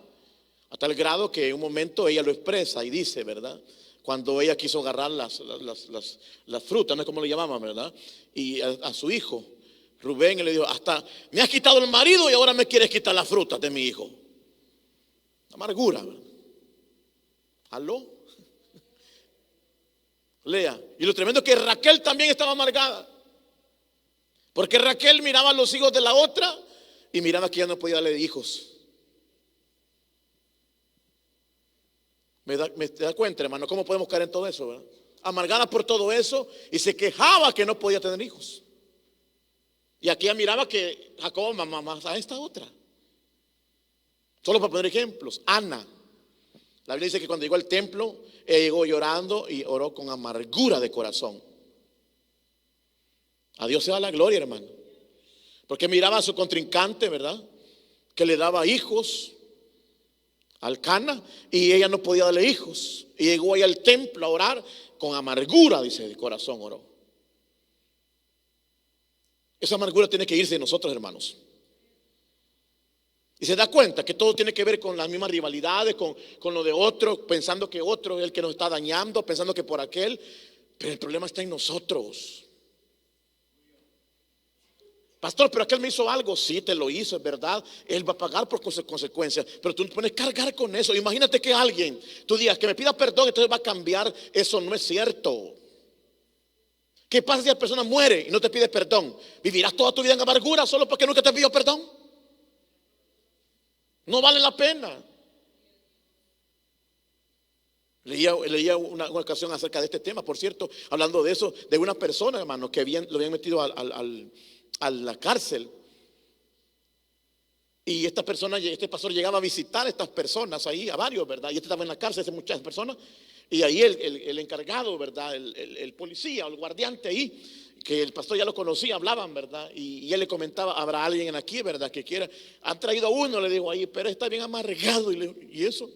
A tal grado que en un momento ella lo expresa y dice, ¿verdad? Cuando ella quiso agarrar las frutas, no es como le llamaban, ¿verdad? Y a su hijo, Rubén, le dijo, hasta me has quitado el marido y ahora me quieres quitar las frutas de mi hijo. Amargura, ¿verdad? ¿Aló? Lea. Y lo tremendo es que Raquel también estaba amargada. Porque Raquel miraba a los hijos de la otra y miraba que ya no podía darle hijos. ¿Me da cuenta, hermano? ¿Cómo podemos caer en todo eso, verdad? Amargada por todo eso y se quejaba que no podía tener hijos. Y aquí ella miraba que Jacob amaba más a esta otra. Solo para poner ejemplos. Ana. La Biblia dice que cuando llegó al templo, ella llegó llorando y oró con amargura de corazón. A Dios se da la gloria, hermano. Porque miraba a su contrincante, ¿verdad? Que le daba hijos al Cana y ella no podía darle hijos. Y llegó ahí al templo a orar con amargura, dice, de corazón oró. Esa amargura tiene que irse de nosotros, hermanos. Y se da cuenta que todo tiene que ver con las mismas rivalidades, con lo de otro, pensando que otro es el que nos está dañando, pensando que por aquel. Pero el problema está en nosotros. Pastor, pero aquel me hizo algo. Sí, te lo hizo, es verdad. Él va a pagar por consecuencias. Pero tú no puedes cargar con eso. Imagínate que alguien, tú digas que me pida perdón, entonces va a cambiar. Eso no es cierto. ¿Qué pasa si la persona muere y no te pide perdón? ¿Vivirás toda tu vida en amargura solo porque nunca te pidió perdón? No vale la pena. Leía una ocasión acerca de este tema, por cierto, hablando de eso, de una persona, hermano, que lo habían metido a la cárcel. Y esta persona, este pastor llegaba a visitar a estas personas ahí, a varios, ¿verdad? Y este estaba en la cárcel, muchas personas. Y ahí el encargado, ¿verdad? El policía o el guardiante ahí, que el pastor ya lo conocía, hablaban, ¿verdad? Y él le comentaba, habrá alguien aquí, ¿verdad? Que quiera. Han traído a uno, le digo ahí, pero está bien amargado. ¿Y eso?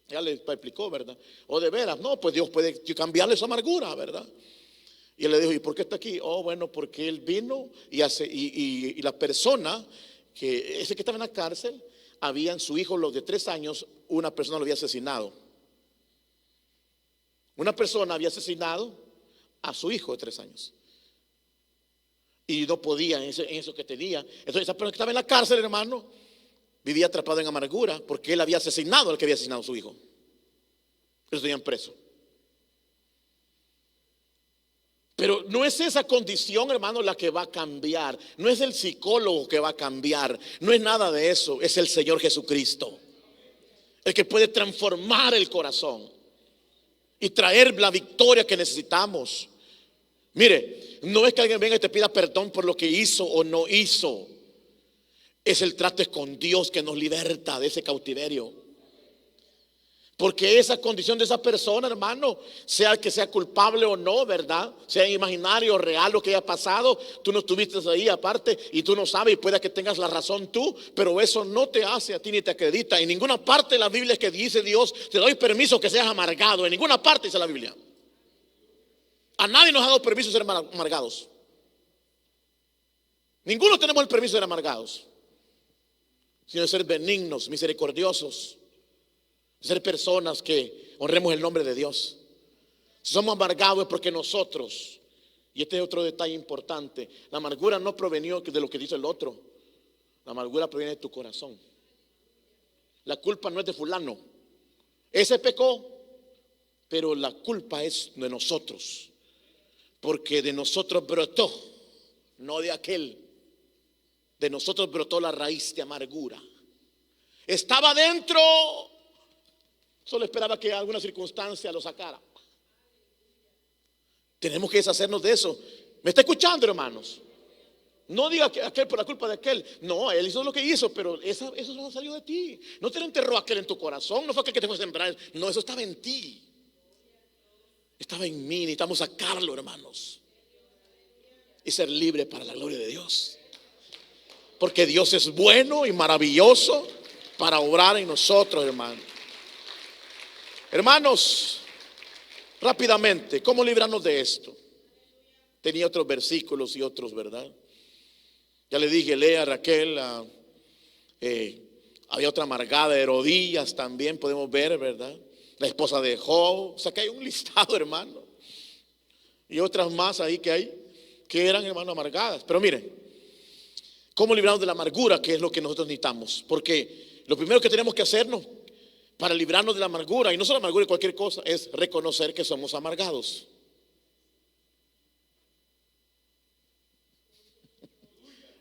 Ya le explicó, ¿verdad? O de veras, no, pues Dios puede cambiarle su amargura, ¿verdad? Y él le dijo, ¿y por qué está aquí? Oh, bueno, porque él vino y la persona, ese que estaba en la cárcel, habían su hijo, los de 3 años, una persona lo había asesinado. Una persona había asesinado a su hijo de 3 años. Y no podía en eso que tenía. Entonces esa persona que estaba en la cárcel, hermano, vivía atrapado en amargura porque él había asesinado al que había asesinado a su hijo. Ellos tenían preso. Pero no es esa condición, hermano, la que va a cambiar. No es el psicólogo que va a cambiar. No es nada de eso. Es el Señor Jesucristo, el que puede transformar el corazón y traer la victoria que necesitamos. Mire, no es que alguien venga y te pida perdón por lo que hizo o no hizo. Es el trato con Dios que nos liberta de ese cautiverio. Porque esa condición de esa persona, hermano, sea que sea culpable o no, ¿verdad? Sea imaginario o real lo que haya pasado, tú no estuviste ahí aparte y tú no sabes y pueda que tengas la razón tú, pero eso no te hace a ti ni te acredita. En ninguna parte de la Biblia es que dice Dios, te doy permiso que seas amargado. En ninguna parte dice la Biblia. A nadie nos ha dado permiso de ser amargados. Ninguno tenemos el permiso de ser amargados, sino de ser benignos, misericordiosos. Ser personas que honremos el nombre de Dios. Si somos amargados es porque nosotros, y este es otro detalle importante, la amargura no provenió de lo que dice el otro. La amargura proviene de tu corazón. La culpa no es de fulano. Ese pecó, pero la culpa es de nosotros, porque de nosotros brotó, no de aquel. De nosotros brotó la raíz de amargura. Estaba dentro. Solo esperaba que alguna circunstancia lo sacara. Tenemos que deshacernos de eso. ¿Me está escuchando, hermanos? No diga que aquel por la culpa de aquel. No, él hizo lo que hizo, pero eso no salió de ti. No te lo enterró aquel en tu corazón. No fue aquel que te fue a sembrar. No, eso estaba en ti. Estaba en mí. Necesitamos sacarlo, hermanos, y ser libre para la gloria de Dios. Porque Dios es bueno y maravilloso para obrar en nosotros, hermanos. Hermanos, rápidamente, ¿cómo librarnos de esto? Tenía otros versículos y otros, ¿verdad? Ya le dije, Lea, Raquel, había otra amargada, Herodías también podemos ver, ¿verdad? La esposa de Job. O sea que hay un listado, hermano. Y otras más ahí que hay, que eran, hermano, amargadas. Pero miren, ¿cómo librarnos de la amargura? Que es lo que nosotros necesitamos. Porque lo primero que tenemos que hacernos para librarnos de la amargura, y no solo la amargura de cualquier cosa, es reconocer que somos amargados.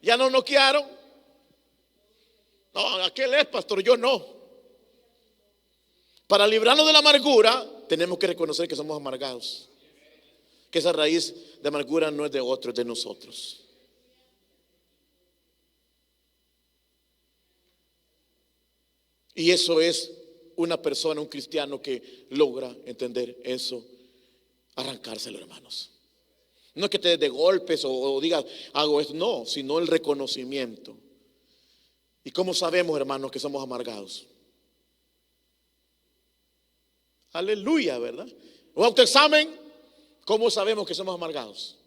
Ya nos noquearon. No, aquel es pastor, yo no. Para librarnos de la amargura, tenemos que reconocer que somos amargados. Que esa raíz de amargura no es de otro, es de nosotros. Y eso es una persona, un cristiano que logra entender eso, arrancárselo, hermanos. No es que te des de golpes o digas, hago esto, no, sino el reconocimiento. ¿Y cómo sabemos, hermanos, que somos amargados? Aleluya, ¿verdad? Un autoexamen, ¿cómo sabemos que somos amargados?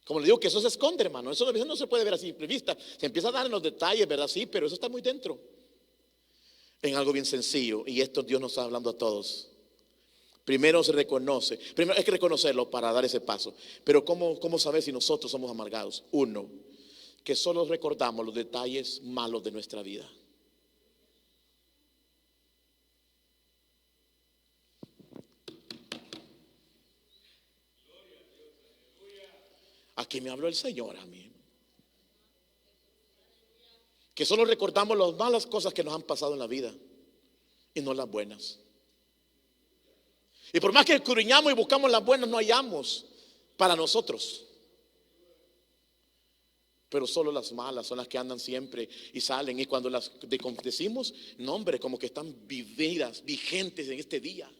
Como le digo, que eso se esconde, hermano. Eso a veces no se puede ver así simple vista. Se empieza a dar en los detalles, ¿verdad? Sí, pero eso está muy dentro. En algo bien sencillo. Y esto Dios nos está hablando a todos. Primero se reconoce. Primero hay que reconocerlo para dar ese paso. Pero ¿cómo saber si nosotros somos amargados? Uno, que solo recordamos los detalles malos de nuestra vida. Aquí me habló el Señor a mí. Que solo recordamos las malas cosas que nos han pasado en la vida y no las buenas. Y por más que escudriñamos y buscamos las buenas, no hallamos para nosotros. Pero solo las malas son las que andan siempre y salen. Y cuando las decimos, no, hombre, como que están vividas, vigentes en este día.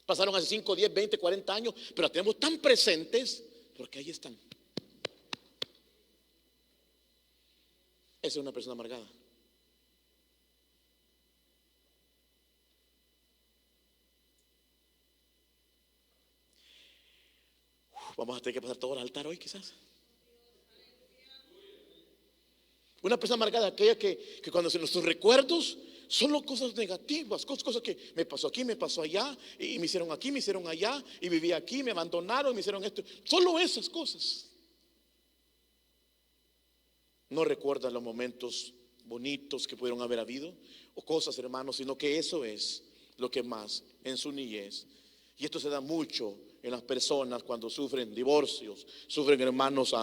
Pasaron hace 5, 10, 20, 40 años, pero las tenemos tan presentes porque ahí están. Esa es una persona amargada. Vamos a tener que pasar todo el altar hoy quizás. Una persona amargada, aquella que cuando nuestros recuerdos solo cosas negativas, cosas que me pasó aquí, me pasó allá, y me hicieron aquí, me hicieron allá, y viví aquí, me abandonaron, me hicieron esto. Solo esas cosas. No recuerdan los momentos bonitos que pudieron haber habido, o cosas, hermanos, sino que eso es lo que más en su niñez. Y esto se da mucho en las personas cuando sufren divorcios, sufren, hermanos,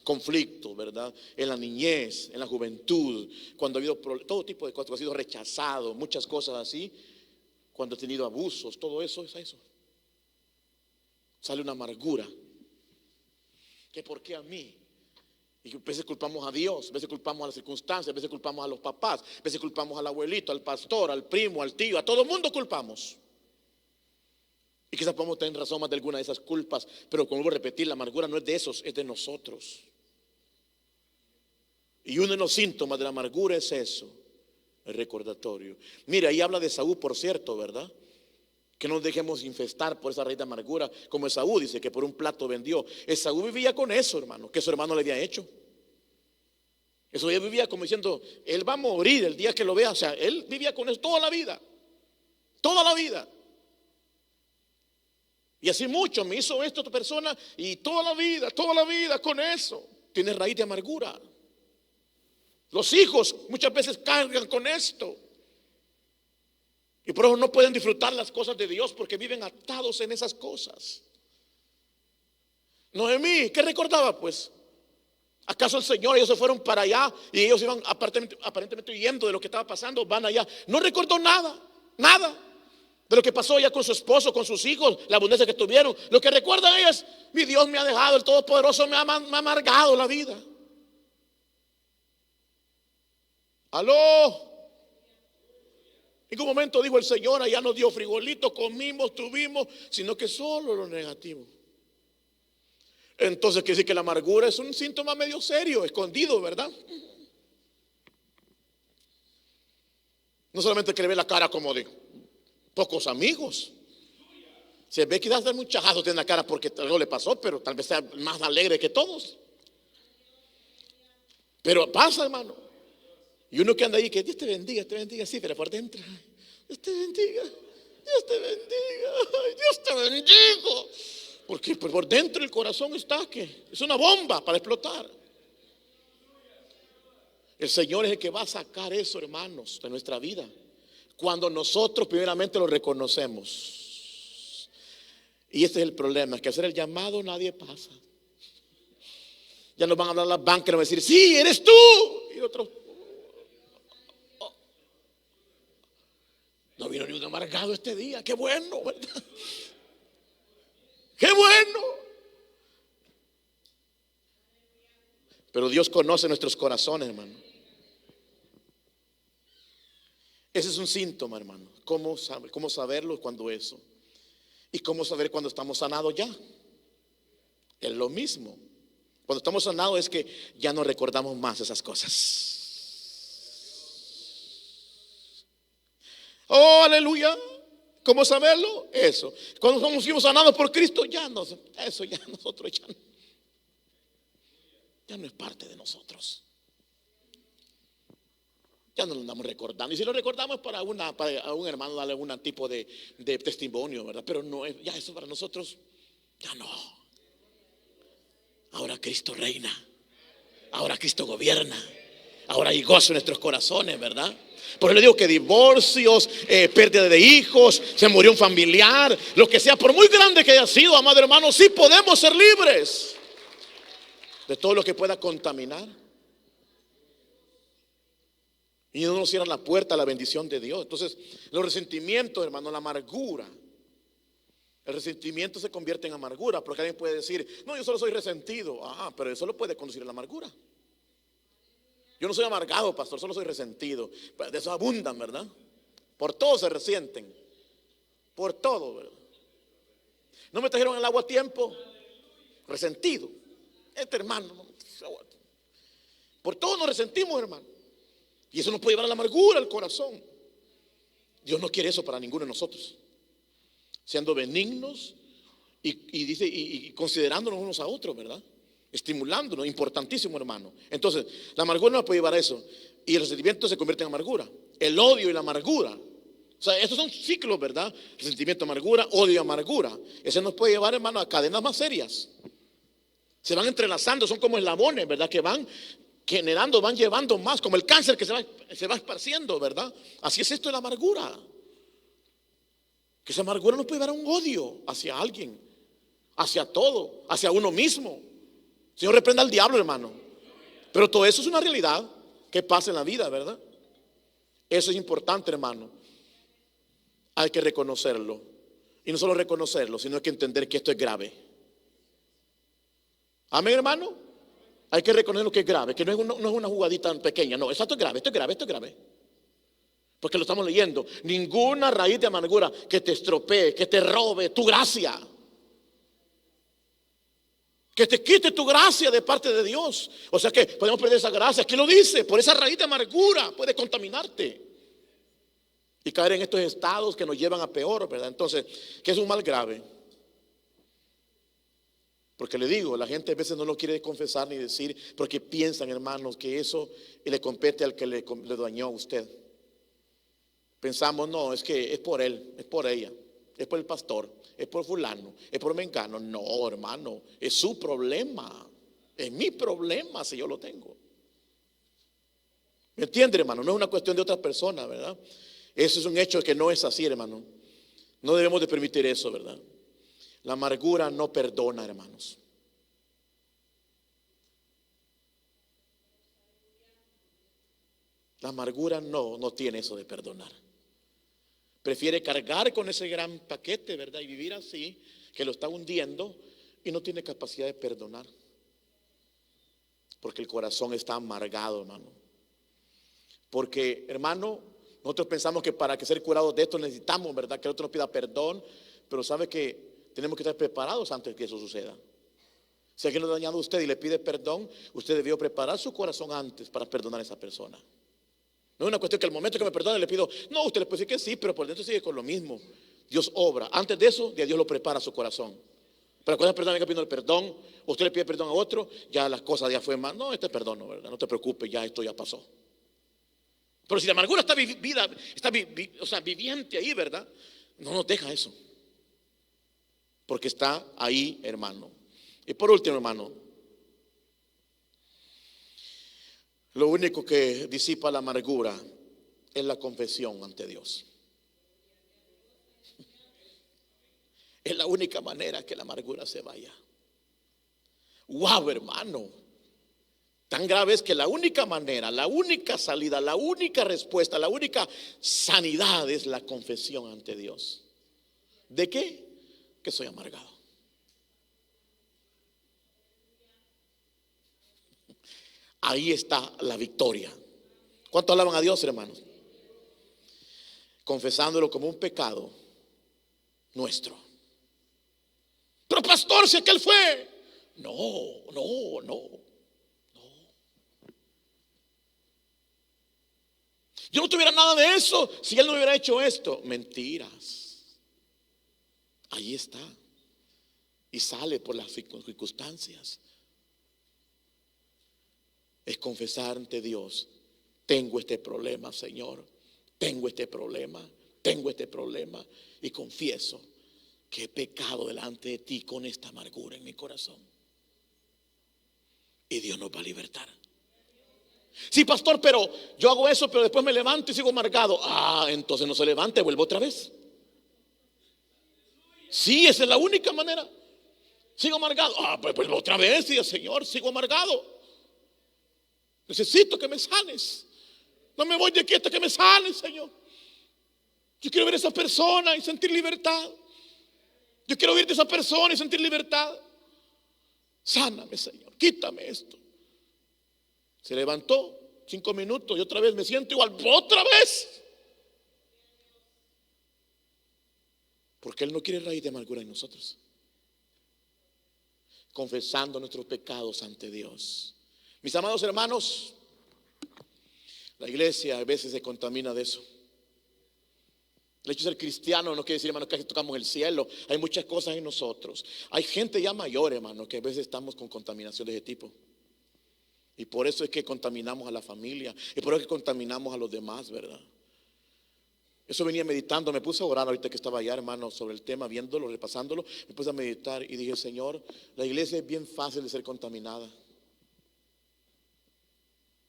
conflictos, ¿verdad? En la niñez, en la juventud, cuando ha habido todo tipo de cosas, ha sido rechazado, muchas cosas así, cuando ha tenido abusos, todo eso es eso. Sale una amargura. ¿Que por qué a mí? Y a veces culpamos a Dios, a veces culpamos a las circunstancias, a veces culpamos a los papás, a veces culpamos al abuelito, al pastor, al primo, al tío, a todo el mundo culpamos. Y quizás podemos tener razón más de alguna de esas culpas, pero como vuelvo a repetir, la amargura no es de esos, es de nosotros. Y uno de los síntomas de la amargura es eso, el recordatorio. Mira, ahí habla de Esaú, por cierto, ¿verdad? Que no nos dejemos infestar por esa raíz de amargura, como Esaú dice que por un plato vendió. Esaú vivía con eso, hermano, que su hermano le había hecho. Eso ya vivía como diciendo, él va a morir el día que lo vea. O sea, él vivía con eso toda la vida. Toda la vida. Y así mucho me hizo esto otra persona y toda la vida con eso. Tiene raíz de amargura. Los hijos muchas veces cargan con esto. Y por eso no pueden disfrutar las cosas de Dios porque viven atados en esas cosas. Noemí, ¿qué recordaba pues? ¿Acaso el Señor, ellos se fueron para allá y ellos iban aparentemente huyendo de lo que estaba pasando? Van allá. No recordó nada, nada de lo que pasó ya con su esposo, con sus hijos, la abundancia que tuvieron. Lo que recuerdan ellos, mi Dios me ha dejado, el Todopoderoso me ha amargado la vida. Aló. En un momento dijo el Señor, allá nos dio frijolito, comimos, tuvimos, sino que solo lo negativo. Entonces quiere decir que la amargura es un síntoma medio serio, escondido, ¿verdad? No solamente que le ve la cara como de pocos amigos. Se ve que da muchos chajazos en la cara porque algo le pasó, pero tal vez sea más alegre que todos. Pero pasa, hermano. Y uno que anda ahí, que Dios te bendiga, sí, pero por dentro, Dios te bendiga, Dios te bendiga, ay, Dios te bendiga. Porque por dentro el corazón está que es una bomba para explotar. El Señor es el que va a sacar eso, hermanos, de nuestra vida, cuando nosotros primeramente lo reconocemos. Y este es el problema, es que hacer el llamado nadie pasa. Ya nos van a hablar las bancas y nos van a decir, sí, eres tú. Y otros, no vino ni un amargado este día, qué bueno, ¿verdad? Qué bueno. Pero Dios conoce nuestros corazones, hermano. Ese es un síntoma, hermano. ¿Cómo saberlo cuando eso? Y cómo saber cuando estamos sanados ya. Es lo mismo. Cuando estamos sanados es que ya no recordamos más esas cosas. Oh, aleluya. ¿Cómo saberlo? Eso. Cuando fuimos sanados por Cristo, eso ya nosotros ya no es parte de nosotros. Ya no lo andamos recordando. Y si lo recordamos para a un hermano darle algún tipo de testimonio, ¿verdad? Pero no es, ya eso para nosotros, ya no. Ahora Cristo reina. Ahora Cristo gobierna. Ahora hay gozo en nuestros corazones, ¿verdad? Por eso le digo que divorcios, pérdida de hijos, se murió un familiar, lo que sea, por muy grande que haya sido, amado hermano, sí podemos ser libres de todo lo que pueda contaminar. Y no nos cierran la puerta a la bendición de Dios. Entonces, los resentimientos, hermano, la amargura. El resentimiento se convierte en amargura, porque alguien puede decir, no, yo solo soy resentido. Pero eso lo puede conducir a la amargura. Yo no soy amargado, pastor, solo soy resentido. De eso abundan, ¿verdad? Por todo se resienten. Por todo, ¿verdad? No me trajeron el agua a tiempo. Resentido. Este hermano. Por todo nos resentimos, hermano. Y eso nos puede llevar a la amargura, al corazón. Dios no quiere eso para ninguno de nosotros. Siendo benignos y considerándonos unos a otros, ¿verdad? Estimulándonos, importantísimo, hermano. Entonces, la amargura nos puede llevar a eso. Y el resentimiento se convierte en amargura. El odio y la amargura. O sea, estos son ciclos, ¿verdad? Resentimiento, amargura, odio, amargura. Ese nos puede llevar, hermano, a cadenas más serias. Se van entrelazando, son como eslabones, ¿verdad? Que van generando, van llevando más, como el cáncer que se va esparciendo, ¿verdad? Así es esto de la amargura. Que esa amargura nos puede llevar a un odio hacia alguien, hacia todo, hacia uno mismo. Señor, reprenda al diablo, hermano. Pero todo eso es una realidad que pasa en la vida, ¿verdad? Eso es importante, hermano. Hay que reconocerlo. Y no solo reconocerlo, sino hay que entender que esto es grave. Amén, hermano. Hay que reconocer lo que es grave, que no es una jugadita tan pequeña. No, esto es grave, esto es grave, esto es grave. Porque lo estamos leyendo. Ninguna raíz de amargura que te estropee, que te robe tu gracia, que te quite tu gracia de parte de Dios. O sea que podemos perder esa gracia. Aquí lo dice, por esa raíz de amargura puede contaminarte y caer en estos estados que nos llevan a peor, ¿verdad? Entonces, ¿qué es un mal grave? Porque le digo, la gente a veces no lo quiere confesar ni decir, porque piensan, hermanos, que eso le compete al que le dañó a usted. Pensamos, no, es que es por él, es por ella, es por el pastor, es por fulano, es por mengano. No, hermano, es su problema, es mi problema si yo lo tengo. ¿Me entiende, hermano? No es una cuestión de otra persona, ¿verdad? Eso es un hecho que no es así, hermano. No debemos de permitir eso, ¿verdad? La amargura no perdona, hermanos. La amargura no tiene eso de perdonar. Prefiere cargar con ese gran paquete, ¿verdad? Y vivir así, que lo está hundiendo y no tiene capacidad de perdonar. Porque el corazón está amargado, hermano. Porque, hermano, nosotros pensamos que para ser curados de esto necesitamos, ¿verdad? Que el otro nos pida perdón. Pero sabe que tenemos que estar preparados antes de que eso suceda. Si alguien lo ha dañado a usted y le pide perdón, usted debió preparar su corazón antes para perdonar a esa persona. No es una cuestión que al momento que me perdone le pido, no, usted le puede decir que sí, pero por dentro sigue con lo mismo. Dios obra. Antes de eso, Dios lo prepara su corazón. Pero cuando la persona venga pidiendo el perdón, o usted le pide perdón a otro, ya las cosas ya fue más. No, este perdono, ¿verdad? No te preocupes, ya esto ya pasó. Pero si la amargura está viviente ahí, ¿verdad? No nos deja eso. Porque está ahí, hermano. Y por último, hermano, lo único que disipa la amargura es la confesión ante Dios. Es la única manera que la amargura se vaya. Wow, hermano. Tan grave es que la única manera, la única salida, la única respuesta, la única sanidad es la confesión ante Dios. ¿De qué? Que soy amargado. Ahí está la victoria. ¿Cuánto alaban a Dios, hermanos? Confesándolo como un pecado nuestro. Pero pastor, si aquel fue. No. Yo no tuviera nada de eso si él no hubiera hecho esto. Mentiras. Ahí está. Y sale por las circunstancias. Es confesar ante Dios: tengo este problema, Señor. Tengo este problema. Y confieso que he pecado delante de ti con esta amargura en mi corazón. Y Dios nos va a libertar. Sí, pastor, pero yo hago eso, pero después me levanto y sigo amargado. Entonces no se levante, vuelvo otra vez. Sí, esa es la única manera. Sigo amargado. Pues vuelvo otra vez y el Señor, sigo amargado. Necesito que me sanes. No me voy de aquí hasta que me sanes, Señor. Yo quiero ver a esa persona y sentir libertad. Yo quiero oír de esa persona y sentir libertad. Sáname, Señor, quítame esto. Se levantó 5 minutos y otra vez me siento igual. Otra vez. Porque Él no quiere raíz de amargura en nosotros. Confesando nuestros pecados ante Dios. Mis amados hermanos, la iglesia a veces se contamina de eso. El hecho de ser cristiano no quiere decir, hermano, que tocamos el cielo. Hay muchas cosas en nosotros. Hay gente ya mayor, hermano, que a veces estamos con contaminación de ese tipo. Y por eso es que contaminamos a la familia. Y por eso es que contaminamos a los demás, ¿verdad? Eso venía meditando. Me puse a orar ahorita que estaba allá, hermano, sobre el tema, viéndolo, repasándolo. Me puse a meditar y dije: Señor, la iglesia es bien fácil de ser contaminada.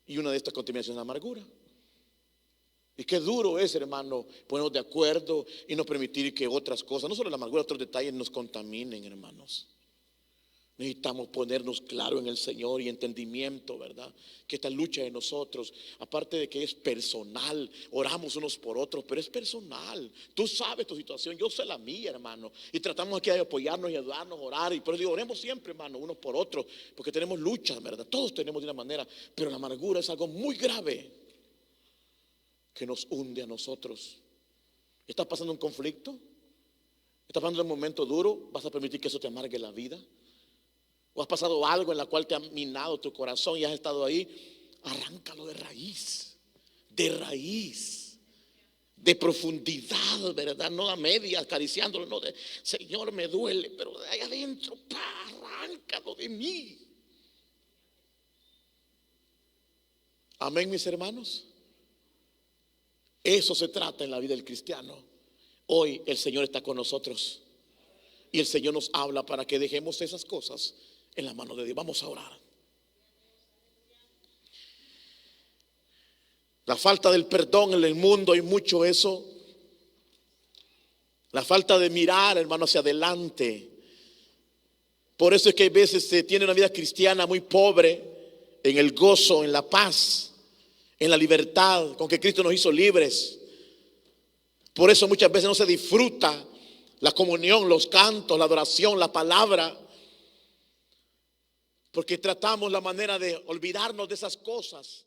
Y una de estas contaminaciones es la amargura. Y qué duro es, hermano, ponernos de acuerdo y no permitir que otras cosas, no solo la amargura, otros detalles nos contaminen, hermanos. Necesitamos ponernos claro en el Señor y entendimiento, ¿verdad? Que esta lucha de nosotros, aparte de que es personal, oramos unos por otros, pero es personal. Tú sabes tu situación, yo sé la mía, hermano. Y tratamos aquí de apoyarnos y ayudarnos, orar. Y por eso digo, oremos siempre, hermano, unos por otros, porque tenemos luchas, ¿verdad? Todos tenemos de una manera, pero la amargura es algo muy grave que nos hunde a nosotros. ¿Estás pasando un conflicto? ¿Estás pasando un momento duro? ¿Vas a permitir que eso te amargue la vida? ¿O has pasado algo en la cual te ha minado tu corazón y has estado ahí? Arráncalo de raíz, de profundidad, ¿verdad? No a medias, acariciándolo, no de Señor, me duele, pero de ahí adentro, arráncalo de mí. Amén, mis hermanos. Eso se trata en la vida del cristiano. Hoy el Señor está con nosotros y el Señor nos habla para que dejemos esas cosas en la mano de Dios. Vamos a orar. La falta del perdón en el mundo, hay mucho eso. La falta de mirar, hermano, hacia adelante. Por eso es que a veces se tiene una vida cristiana muy pobre en el gozo, en la paz, en la libertad con que Cristo nos hizo libres. Por eso muchas veces no se disfruta la comunión, los cantos, la adoración, la palabra, porque tratamos la manera de olvidarnos de esas cosas